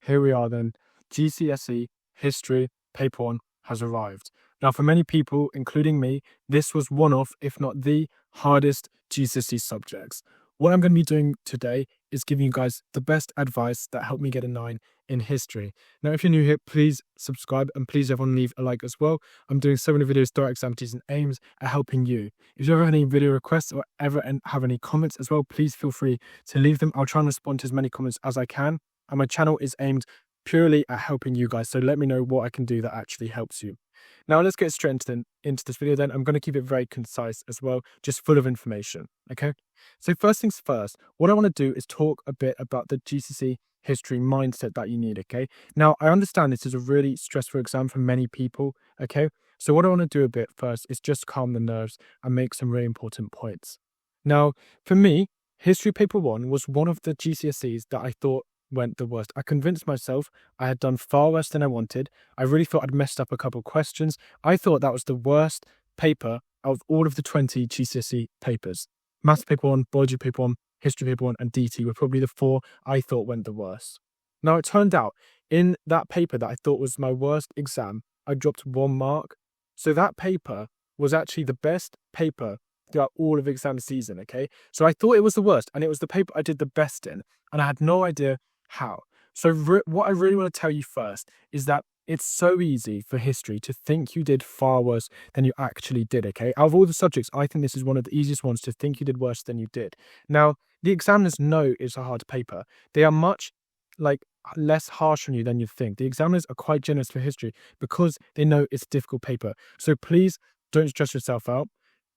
here we are then. GCSE History Paper 1 has arrived. Now, for many people, including me, this was one of, if not the hardest GCSE subjects. What I'm going to be doing today is giving you guys the best advice that helped me get a 9 in history. Now, if you're new here, please subscribe and please everyone leave a like as well. I'm doing so many videos throughout exam season aims at helping you. If you ever have any video requests or ever have any comments as well, please feel free to leave them. I'll try and respond to as many comments as I can. And my channel is aimed purely at helping you guys. So let me know what I can do that actually helps you. Now let's get straight into this video then. I'm going to keep it very concise as well, just full of information, okay? So first things first, what I want to do is talk a bit about the GCSE history mindset that you need, okay? Now, I understand this is a really stressful exam for many people, okay? So what I want to do a bit first is just calm the nerves and make some really important points. Now, for me, history paper 1 was one of the GCSEs that I thought went the worst. I convinced myself I had done far worse than I wanted. I really thought I'd messed up a couple of questions. I thought that was the worst paper out of all of the 20 GCSE papers. Maths paper 1, biology paper 1, history paper 1 and DT were probably the 4 I thought went the worst. Now it turned out in that paper that I thought was my worst exam, I dropped 1 mark. So that paper was actually the best paper throughout all of exam season, okay? So I thought it was the worst and it was the paper I did the best in and I had no idea how. So what I really want to tell you first is that it's so easy for history to think you did far worse than you actually did, okay? Out of all the subjects, I think this is one of the easiest ones to think you did worse than you did. Now, the examiners know it's a hard paper. They are much less harsh on you than you think. The examiners are quite generous for history because they know it's a difficult paper. So please don't stress yourself out.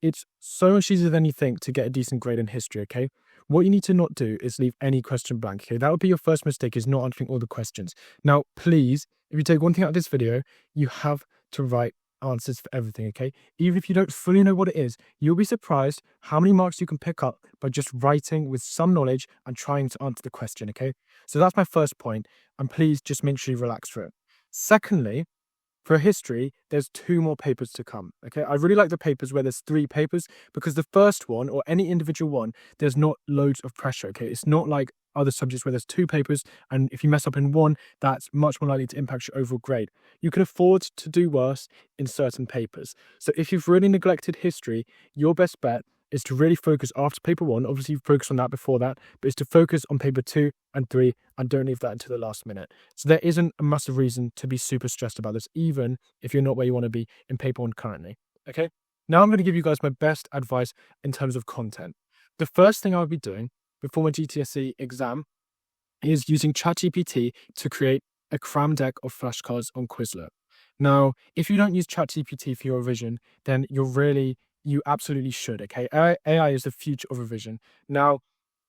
It's so much easier than you think to get a decent grade in history, okay? What you need to not do is leave any question blank, okay? That would be your first mistake, is not answering all the questions. Now, please, if you take one thing out of this video, you have to write answers for everything, okay? Even if you don't fully know what it is, you'll be surprised how many marks you can pick up by just writing with some knowledge and trying to answer the question, okay? So that's my first point, and please just make sure you relax for it. Secondly, for history, there's 2 more papers to come, okay? I really like the papers where there's 3 papers because the first one, or any individual one, there's not loads of pressure, okay? It's not like other subjects where there's 2 papers and if you mess up in one, that's much more likely to impact your overall grade. You can afford to do worse in certain papers. So if you've really neglected history, your best bet is to really focus after paper 1. Obviously, you've focused on that before that, but it's to focus on paper 2 and 3 and don't leave that until the last minute. So there isn't a massive reason to be super stressed about this, even if you're not where you want to be in paper 1 currently, okay? Now I'm going to give you guys my best advice in terms of content. The first thing I would be doing before my GCSE exam is using CHATGPT to create a cram deck of flashcards on Quizlet. Now, if you don't use ChatGPT for your revision, then you absolutely should, okay? AI is the future of revision. Now,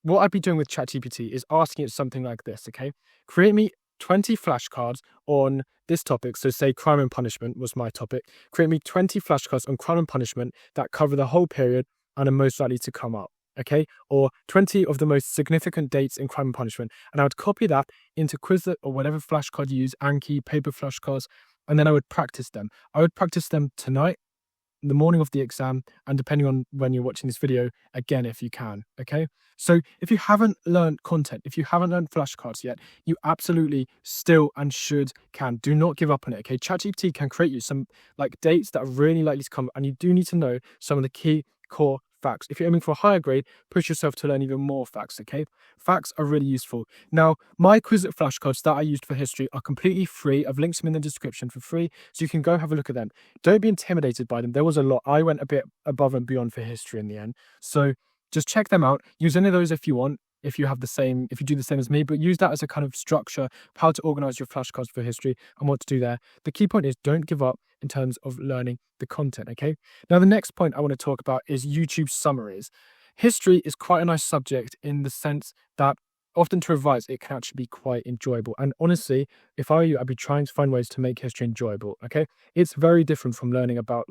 what I'd be doing with ChatGPT is asking it something like this, okay? Create me 20 flashcards on this topic. So say crime and punishment was my topic. Create me 20 flashcards on crime and punishment that cover the whole period and are most likely to come up, okay? Or 20 of the most significant dates in crime and punishment. And I would copy that into Quizlet or whatever flashcard you use, Anki, paper flashcards, and then I would practice them. I would practice them tonight, the morning of the exam, and depending on when you're watching this video, again if you can, okay? So if you haven't learned content, if you haven't learned flashcards yet, you absolutely still and can. Do not give up on it, okay? ChatGPT can create you some dates that are really likely to come, and you do need to know some of the key core facts. If you're aiming for a higher grade, push yourself to learn even more facts, okay? Facts are really useful. Now, my Quizlet flashcards that I used for history are completely free. I've linked them in the description for free, so you can go have a look at them. Don't be intimidated by them. There was a lot. I went a bit above and beyond for history in the end. So just check them out. Use any of those if you want, if you do the same as me, but use that as a kind of structure, how to organize your flashcards for history and what to do there. The key point is don't give up in terms of learning the content, okay? Now, the next point I want to talk about is YouTube summaries. History is quite a nice subject in the sense that often to revise, it can actually be quite enjoyable. And honestly, if I were you, I'd be trying to find ways to make history enjoyable, okay? It's very different from learning about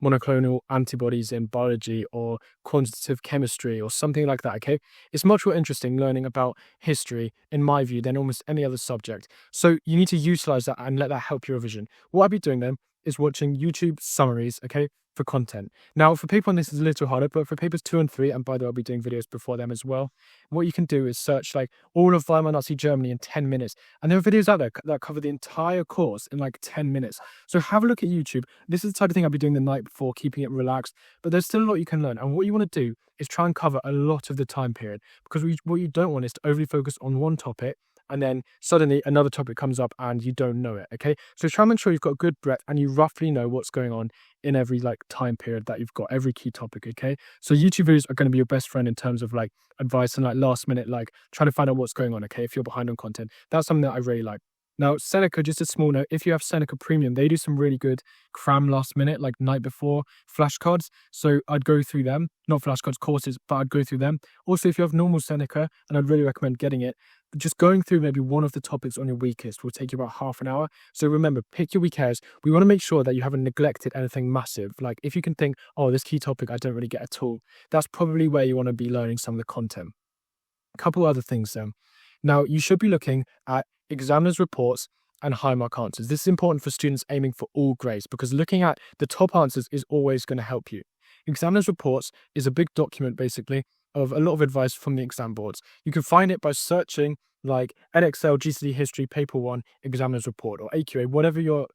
monoclonal antibodies in biology or quantitative chemistry or something like that, okay? It's much more interesting learning about history, in my view, than almost any other subject. So you need to utilize that and let that help your revision. What I'd be doing then is watching YouTube summaries, okay? for content. Now, for paper 1, this is a little harder, but for papers 2 and 3, and by the way, I'll be doing videos before them as well, what you can do is search like all of Weimar Nazi Germany in 10 minutes. And there are videos out there that cover the entire course in like 10 minutes. So have a look at YouTube. This is the type of thing I'll be doing the night before, keeping it relaxed, but there's still a lot you can learn. And what you want to do is try and cover a lot of the time period, because what you don't want is to overly focus on one topic and then suddenly another topic comes up and you don't know it, okay? So try and make sure you've got good breadth and you roughly know what's going on in every like time period that you've got, every key topic, okay? So YouTube videos are going to be your best friend in terms of like advice and like last minute, like trying to find out what's going on, okay? If you're behind on content, that's something that I really like. Now, Seneca, just a small note, if you have Seneca Premium, they do some really good cram last minute, like night before flashcards. So I'd go through them, not flashcards, courses, but I'd go through them. Also, if you have normal Seneca, and I'd really recommend getting it, just going through maybe one of the topics on your weakest will take you about half an hour. So remember, pick your weak areas. We want to make sure that you haven't neglected anything massive. Like if you can think, oh, this key topic I don't really get at all, that's probably where you want to be learning some of the content. A couple other things then. Now, you should be looking at examiners' reports and high mark answers. This is important for students aiming for all grades because looking at the top answers is always going to help you. Examiners' reports is a big document basically of a lot of advice from the exam boards. You can find it by searching like NXL, GCSE History, Paper 1, Examiners Report, or AQA, whatever your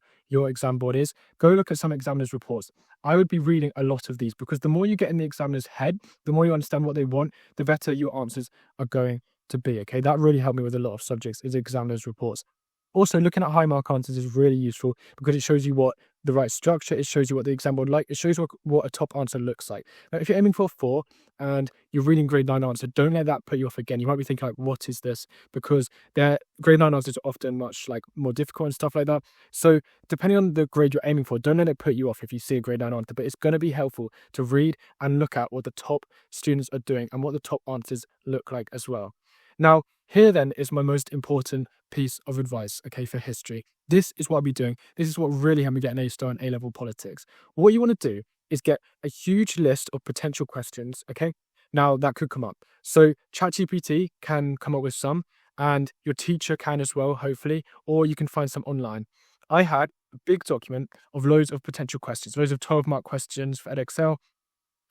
exam board is. Go look at some examiners' reports. I would be reading a lot of these because the more you get in the examiner's head, the more you understand what they want, the better your answers are going to be, okay? That really helped me with a lot of subjects is examiners' reports. Also, looking at high mark answers is really useful because it shows you what the right structure, it shows you what the exam board like, it shows what a top answer looks like. Now, if you're aiming for a 4 and you're reading grade 9 answer, don't let that put you off again. You might be thinking like, what is this? Because their grade 9 answers are often much like more difficult and stuff like that. So depending on the grade you're aiming for, don't let it put you off if you see a grade 9 answer, but it's going to be helpful to read and look at what the top students are doing and what the top answers look like as well. Now, here then is my most important piece of advice, okay, for history. This is what I'll be doing. This is what really helped me get an A-star in A-level politics. What you want to do is get a huge list of potential questions, okay? Now, that could come up. So ChatGPT can come up with some, and your teacher can as well, hopefully, or you can find some online. I had a big document of loads of potential questions, loads of 12-mark questions for EdXL,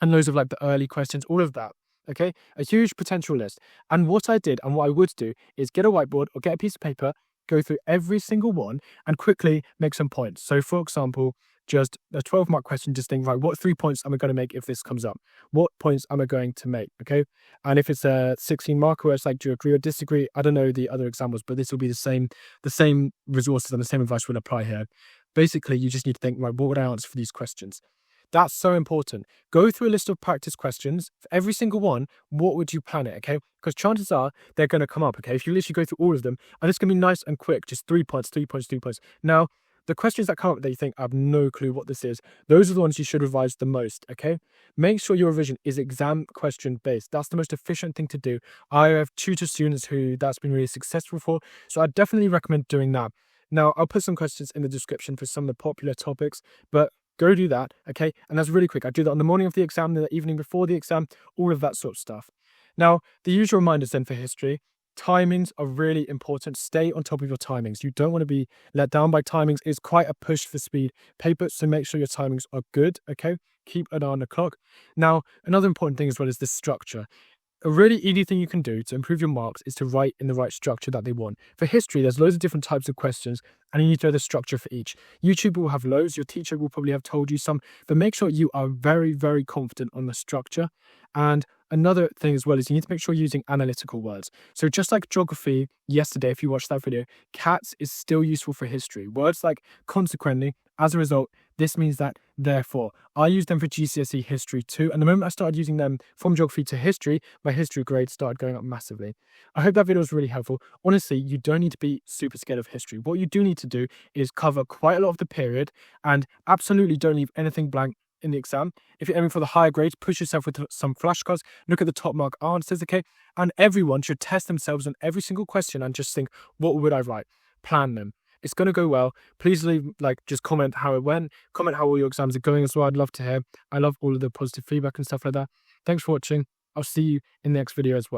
and loads of like the early questions, all of that. Okay, a huge potential list. And what I did and what I would do is get a whiteboard or get a piece of paper, go through every single one and quickly make some points. So for example, just a 12-mark question, just think, right, what 3 points am I going to make if this comes up? What points am I going to make? Okay. And if it's a 16-marker where it's like, do you agree or disagree? I don't know the other examples, but this will be the same resources and the same advice will apply here. Basically, you just need to think, right, what would I answer for these questions? That's so important. Go through a list of practice questions. For every single one, what would you plan it, okay? Because chances are they're going to come up, okay? If you literally go through all of them, and it's going to be nice and quick, just 3 points, 3 points, 2 points. Now, the questions that come up that you think, I have no clue what this is, those are the ones you should revise the most, okay? Make sure your revision is exam question based. That's the most efficient thing to do. I have tutored students who that's been really successful for, so I definitely recommend doing that. Now, I'll put some questions in the description for some of the popular topics, but go do that, okay? And that's really quick. I do that on the morning of the exam, the evening before the exam, all of that sort of stuff. Now, the usual reminders then for history. Timings are really important. Stay on top of your timings. You don't want to be let down by timings. It's quite a push for speed paper, so make sure your timings are good, okay? Keep an eye on the clock. Now, another important thing as well is the structure. A really easy thing you can do to improve your marks is to write in the right structure that they want. For history, there's loads of different types of questions and you need to know the structure for each. YouTube will have loads, your teacher will probably have told you some, but make sure you are very, very confident on the structure. And another thing as well is you need to make sure you're using analytical words. So just like geography yesterday, if you watched that video, CATS is still useful for history. Words like consequently, as a result, this means that, therefore. I use them for GCSE history too. And the moment I started using them from geography to history, my history grade started going up massively. I hope that video was really helpful. Honestly, you don't need to be super scared of history. What you do need to do is cover quite a lot of the period and absolutely don't leave anything blank in the exam. If you're aiming for the higher grades, push yourself with some flashcards, look at the top mark answers, okay? And everyone should test themselves on every single question and just think, what would I write? Plan them. It's going to go well. Please leave, just comment how it went. Comment how all your exams are going as well. I'd love to hear. I love all of the positive feedback and stuff like that. Thanks for watching. I'll see you in the next video as well.